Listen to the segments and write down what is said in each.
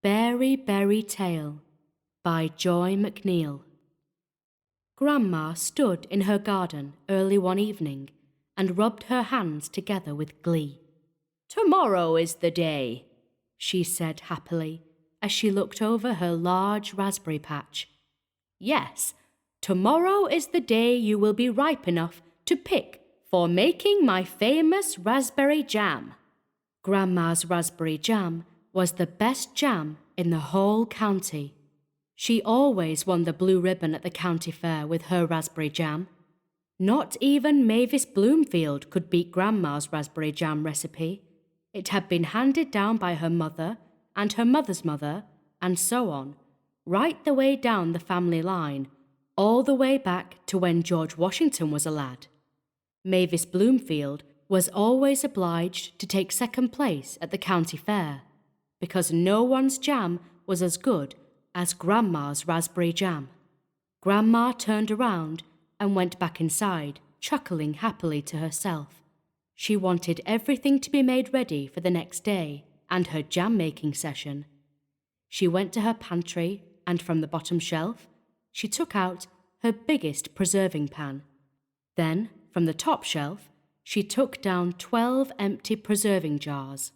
Beary, Beary Tale by Joy McNeill. Grandma stood in her garden early one evening and rubbed her hands together with glee. "Tomorrow is the day," she said happily as she looked over her large raspberry patch. "Yes, tomorrow is the day you will be ripe enough to pick for making my famous raspberry jam." Grandma's raspberry jam was the best jam in the whole county. She always won the blue ribbon at the county fair with her raspberry jam. Not even Mavis Bloomfield could beat Grandma's raspberry jam recipe. It had been handed down by her mother and her mother's mother, and so on, right the way down the family line, all the way back to when George Washington was a lad. Mavis Bloomfield was always obliged to take second place at the county fair, because no one's jam was as good as Grandma's raspberry jam. Grandma turned around and went back inside, chuckling happily to herself. She wanted everything to be made ready for the next day and her jam-making session. She went to her pantry, and from the bottom shelf, she took out her biggest preserving pan. Then, from the top shelf, she took down 12 empty preserving jars.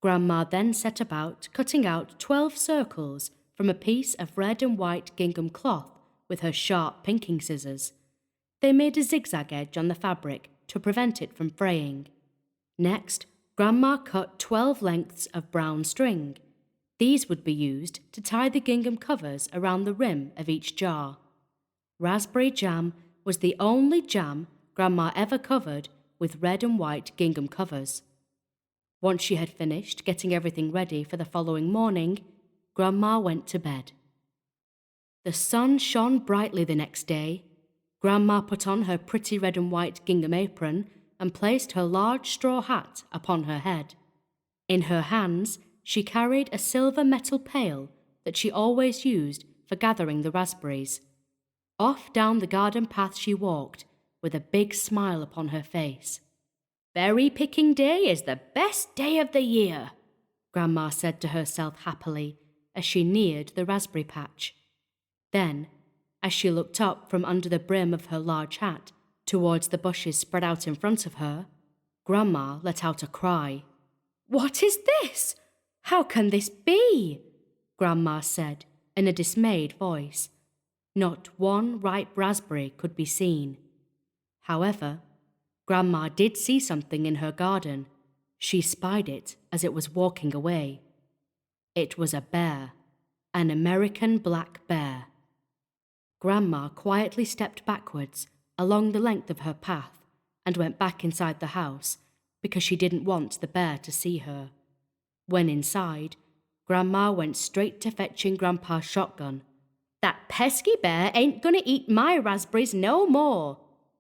Grandma then set about cutting out 12 circles from a piece of red and white gingham cloth with her sharp pinking scissors. They made a zigzag edge on the fabric to prevent it from fraying. Next, Grandma cut 12 lengths of brown string. These would be used to tie the gingham covers around the rim of each jar. Raspberry jam was the only jam Grandma ever covered with red and white gingham covers. Once she had finished getting everything ready for the following morning, Grandma went to bed. The sun shone brightly the next day. Grandma put on her pretty red and white gingham apron and placed her large straw hat upon her head. In her hands, she carried a silver metal pail that she always used for gathering the raspberries. Off down the garden path she walked, with a big smile upon her face. "Berry picking day is the best day of the year," Grandma said to herself happily as she neared the raspberry patch. Then, as she looked up from under the brim of her large hat towards the bushes spread out in front of her, Grandma let out a cry. "What is this? How can this be?" Grandma said in a dismayed voice. Not one ripe raspberry could be seen. However, Grandma did see something in her garden. She spied it as it was walking away. It was a bear, an American black bear. Grandma quietly stepped backwards along the length of her path and went back inside the house because she didn't want the bear to see her. When inside, Grandma went straight to fetching Grandpa's shotgun. "That pesky bear ain't gonna eat my raspberries no more,"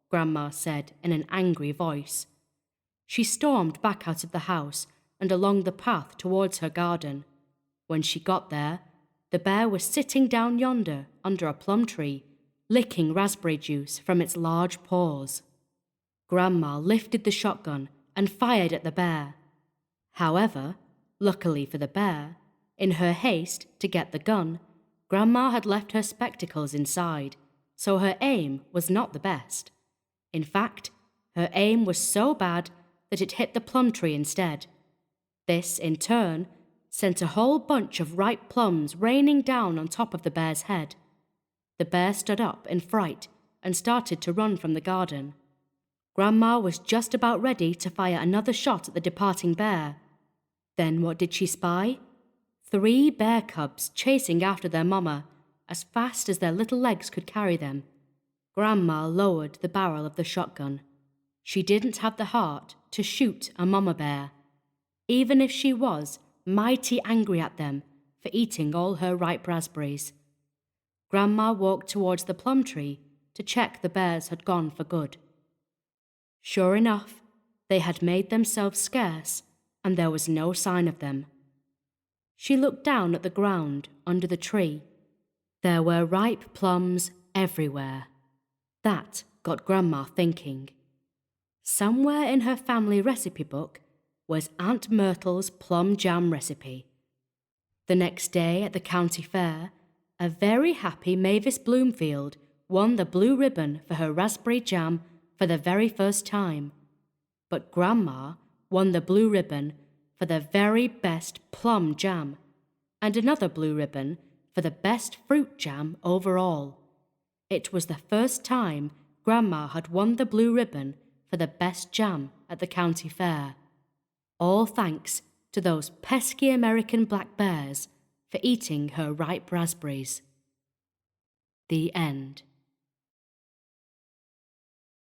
Grandma said in an angry voice. She stormed back out of the house and along the path towards her garden. When she got there, the bear was sitting down yonder under a plum tree, licking raspberry juice from its large paws. Grandma lifted the shotgun and fired at the bear. However, luckily for the bear, in her haste to get the gun, Grandma had left her spectacles inside, so her aim was not the best. In fact, her aim was so bad that it hit the plum tree instead. This, in turn, sent a whole bunch of ripe plums raining down on top of the bear's head. The bear stood up in fright and started to run from the garden. Grandma was just about ready to fire another shot at the departing bear. Then what did she spy? 3 bear cubs chasing after their mama as fast as their little legs could carry them. Grandma lowered the barrel of the shotgun. She didn't have the heart to shoot a mama bear, even if she was mighty angry at them for eating all her ripe raspberries. Grandma walked towards the plum tree to check the bears had gone for good. Sure enough, they had made themselves scarce, and there was no sign of them. She looked down at the ground under the tree. There were ripe plums everywhere. That got Grandma thinking. Somewhere in her family recipe book was Aunt Myrtle's plum jam recipe. The next day at the county fair, a very happy Mavis Bloomfield won the blue ribbon for her raspberry jam for the very first time. But Grandma won the blue ribbon for the very best plum jam, and another blue ribbon for the best fruit jam overall. It was the first time Grandma had won the blue ribbon for the best jam at the county fair. All thanks to those pesky American black bears for eating her ripe raspberries. The end.